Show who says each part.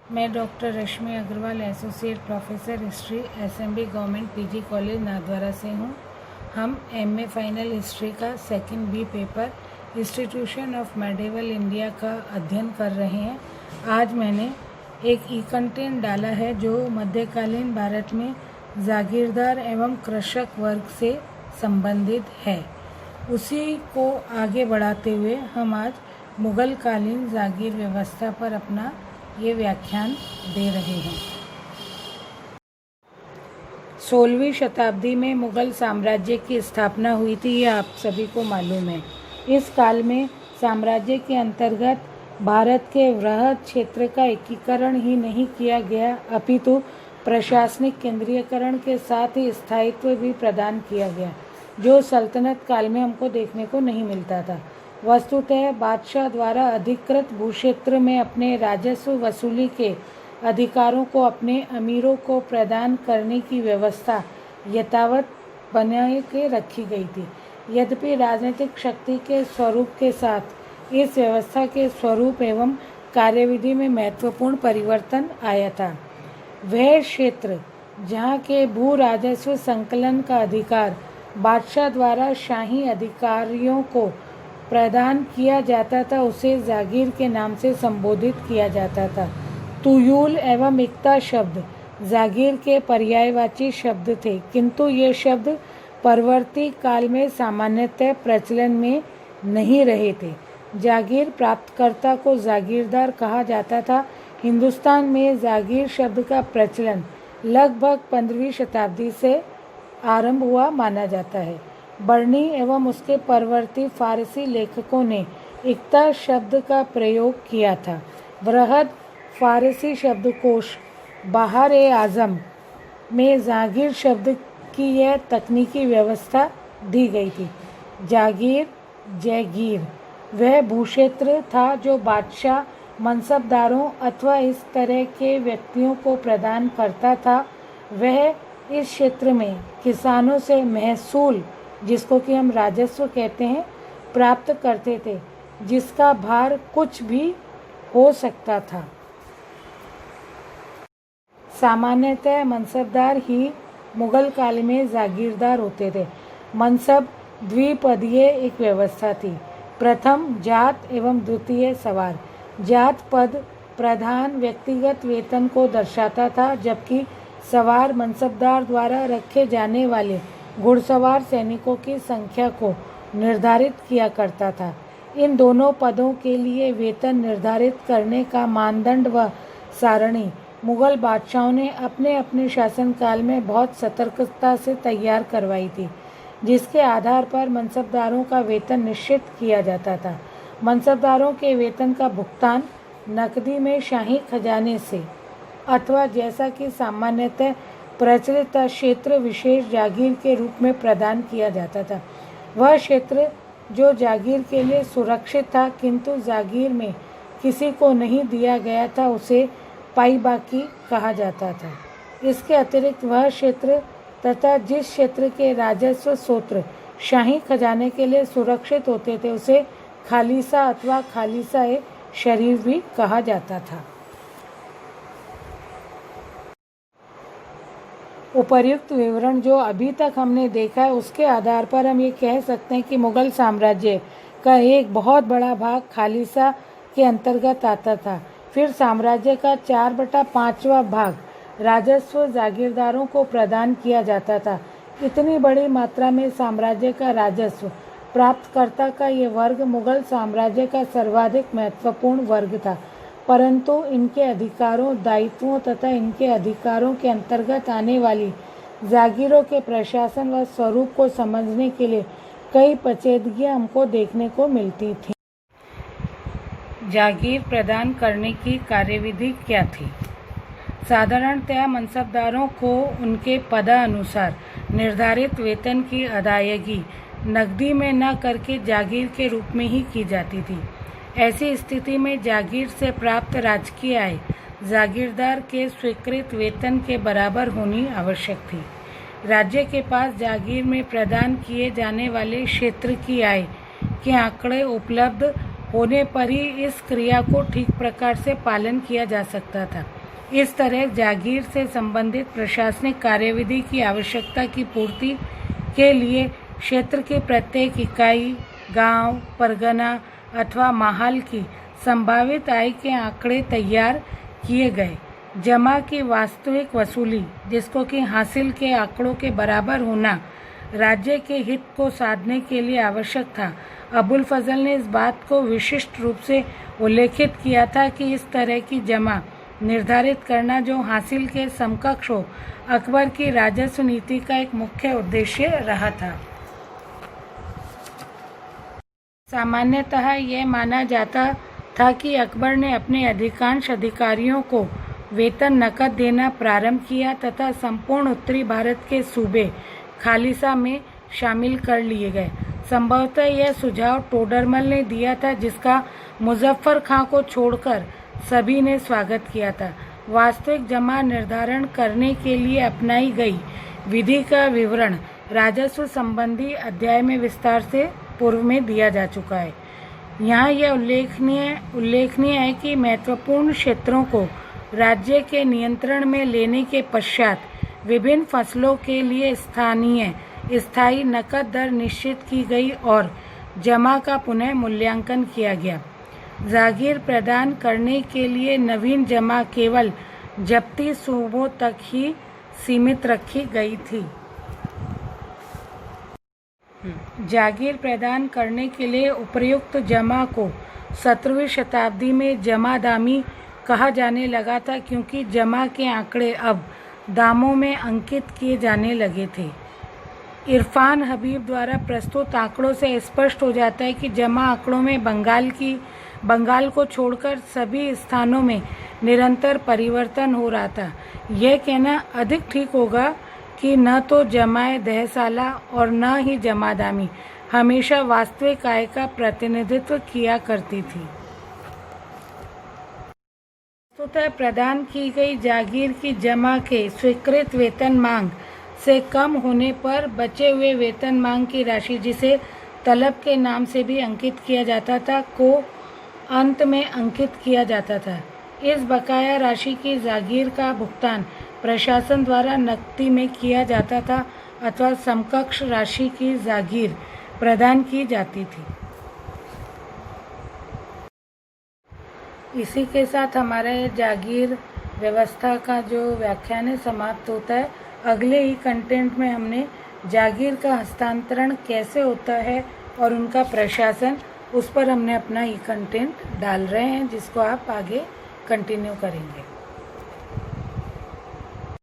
Speaker 1: मैं doctor Rashmi Agrawal, associate professor history, SMB government PG college Nathdwara से हूँ। हम एमए फाइनल हिस्ट्री का second B paper institution of medieval India का अध्ययन कर रहे हैं। आज मैंने एक ई कंटेंट डाला है जो मध्यकालीन भारत में जागीरदार एवं कृषक वर्ग से संबंधित है। उसी को आगे बढ़ाते हुए हम आज मुगल कालीन जागीर व्यवस्था पर अपना ये व्याख्यान दे रहे हैं। 16वीं शताब्दी में मुगल साम्राज्य की स्थापना हुई थी, ये आप सभी को मालूम है। इस काल में साम्राज्य के अंतर्गत भारत के वृहद क्षेत्र का एकीकरण ही नहीं किया गया, अपितु प्रशासनिक केंद्रीयकरण के साथ ही स्थायित्व भी प्रदान किया गया, जो सल्तनत काल में हमको देखने को नहीं मिलता था। वस्तुतः बादशाह द्वारा अधिकृत भूक्षेत्र में अपने राजस्व वसूली के अधिकारों को अपने अमीरों को प्रदान करने की व्यवस्था यथावत बनाए के रखी गई थी। यद्यपि राजनीतिक शक्ति के स्वरूप के साथ इस व्यवस्था के स्वरूप एवं कार्यविधि में महत्वपूर्ण परिवर्तन आया था। वह क्षेत्र जहाँ के भू राजस्व संकलन का अधिकार बादशाह द्वारा शाही अधिकारियों को प्रदान किया जाता था, उसे जागीर के नाम से संबोधित किया जाता था। तुयूल एवं इक्ता शब्द जागीर के पर्यायवाची शब्द थे, किंतु ये शब्द परवर्ती काल में सामान्यतः प्रचलन में नहीं रहे थे। जागीर प्राप्तकर्ता को जागीरदार कहा जाता था। हिंदुस्तान में जागीर शब्द का प्रचलन लगभग 15वीं शताब्दी से आरंभ हुआ माना जाता है। बर्नी एवं उसके परवर्ती फारसी लेखकों ने इक्ता शब्द का प्रयोग किया था। बृहद फारसी शब्दकोश बहार-ए-आज़म में जागीर शब्द की यह तकनीकी व्यवस्था दी गई थी। जागीर जयगीर वह भूक्षेत्र था जो बादशाह मनसबदारों अथवा इस तरह के व्यक्तियों को प्रदान करता था। वह इस क्षेत्र में किसानों से महसूल, जिसको कि हम राजस्व कहते हैं, प्राप्त करते थे, जिसका भार कुछ भी हो सकता था। सामान्यतः मनसबदार ही मुगल काल में जागीरदार होते थे। मनसब द्विपदीय एक व्यवस्था थी। प्रथम जात एवं द्वितीय सवार। जात पद प्रधान व्यक्तिगत वेतन को दर्शाता था, जबकि सवार मनसबदार द्वारा रखे जाने वाले घुड़सवार सैनिकों की संख्या को निर्धारित किया करता था। इन दोनों पदों के लिए वेतन निर्धारित करने का मानदंड व सारणी मुगल बादशाहों ने अपने अपने शासनकाल में बहुत सतर्कता से तैयार करवाई थी, जिसके आधार पर मनसबदारों का वेतन निश्चित किया जाता था। मनसबदारों के वेतन का भुगतान नकदी में शाही खजाने से अथवा जैसा कि सामान्यतः प्रचलित क्षेत्र विशेष जागीर के रूप में प्रदान किया जाता था। वह क्षेत्र जो जागीर के लिए सुरक्षित था किंतु जागीर में किसी को नहीं दिया गया था, उसे पाईबाकी कहा जाता था। इसके अतिरिक्त वह क्षेत्र तथा जिस क्षेत्र के राजस्व स्रोत शाही खजाने के लिए सुरक्षित होते थे, उसे खालिसा अथवा खालिसा-ए शरीफ भी कहा जाता था। उपर्युक्त विवरण जो अभी तक हमने देखा है, उसके आधार पर हम ये कह सकते हैं कि मुगल साम्राज्य का एक बहुत बड़ा भाग खालिसा के अंतर्गत आता था। फिर साम्राज्य का 4/5वां भाग राजस्व जागीरदारों को प्रदान किया जाता था। इतनी बड़ी मात्रा में साम्राज्य का राजस्व प्राप्तकर्ता का ये वर्ग मुगल साम्राज्य का सर्वाधिक महत्वपूर्ण वर्ग था, परंतु इनके अधिकारों, दायित्वों तथा इनके अधिकारों के अंतर्गत आने वाली जागीरों के प्रशासन व स्वरूप को समझने के लिए कई पेचीदगियां हमको देखने को मिलती थी। जागीर प्रदान करने की कार्यविधि क्या थी? साधारणतः मनसबदारों को उनके पदानुसार निर्धारित वेतन की अदायगी नकदी में न करके जागीर के रूप में ही की जाती थी। ऐसी स्थिति में जागीर से प्राप्त राजकीय आय जागीरदार के स्वीकृत वेतन के बराबर होनी आवश्यक थी। राज्य के पास जागीर में प्रदान किए जाने वाले क्षेत्र की आय के आंकड़े उपलब्ध होने पर ही इस क्रिया को ठीक प्रकार से पालन किया जा सकता था। इस तरह जागीर से संबंधित प्रशासनिक कार्यविधि की आवश्यकता की पूर्ति के लिए क्षेत्र की प्रत्येक इकाई, गांव, परगना अथवा महाल की संभावित आय के आंकड़े तैयार किए गए। जमा की वास्तविक वसूली, जिसको कि हासिल के आंकड़ों के बराबर होना, राज्य के हित को साधने के लिए आवश्यक था। अबुल फजल ने इस बात को विशिष्ट रूप से उल्लेखित किया था कि इस तरह की जमा निर्धारित करना जो हासिल के समकक्ष हो, अकबर की राजस्व नीति का एक मुख्य उद्देश्य रहा था। सामान्यतः यह माना जाता था कि अकबर ने अपने अधिकांश अधिकारियों को वेतन नकद देना प्रारंभ किया तथा संपूर्ण उत्तरी भारत के सूबे खालिसा में शामिल कर लिए गए। संभवतः यह सुझाव टोडरमल ने दिया था, जिसका मुजफ्फर खां को छोड़कर सभी ने स्वागत किया था। वास्तविक जमा निर्धारण करने के लिए अपनाई गई विधि का विवरण राजस्व संबंधी अध्याय में विस्तार से पूर्व में दिया जा चुका है। यहाँ यह उल्लेखनीय है कि महत्वपूर्ण क्षेत्रों को राज्य के नियंत्रण में लेने के पश्चात विभिन्न फसलों के लिए स्थायी नकद दर निश्चित की गई और जमा का पुनः मूल्यांकन किया गया। जागीर प्रदान करने के लिए नवीन जमा केवल जब्ती सूबों तक ही सीमित रखी गई थी। जागीर प्रदान करने के लिए उपर्युक्त जमा को 17वीं शताब्दी में जमादामी कहा जाने लगा था, क्योंकि जमा के आंकड़े अब दामों में अंकित किए जाने लगे थे। इरफान हबीब द्वारा प्रस्तुत आंकड़ों से स्पष्ट हो जाता है कि जमा आंकड़ों में बंगाल को छोड़कर सभी स्थानों में निरंतर परिवर्तन हो रहा था। यह कहना अधिक ठीक होगा कि न तो जमाए दहसाला और न ही जमादामी हमेशा वास्तविक आय का प्रतिनिधित्व किया करती थी। वस्तुतः प्रदान की गई जागीर की जमा के स्वीकृत वेतन मांग से कम होने पर बचे हुए वेतन मांग की राशि, जिसे तलब के नाम से भी अंकित किया जाता था, को अंत में अंकित किया जाता था। इस बकाया राशि की जागीर का भुगतान प्रशासन द्वारा नकदी में किया जाता था अथवा समकक्ष राशि की जागीर प्रदान की जाती थी। इसी के साथ हमारा ये जागीर व्यवस्था का जो व्याख्यान है समाप्त होता है। अगले ही कंटेंट में हमने जागीर का हस्तांतरण कैसे होता है और उनका प्रशासन, उस पर हमने अपना ही कंटेंट डाल रहे हैं, जिसको आप आगे कंटिन्यू करेंगे।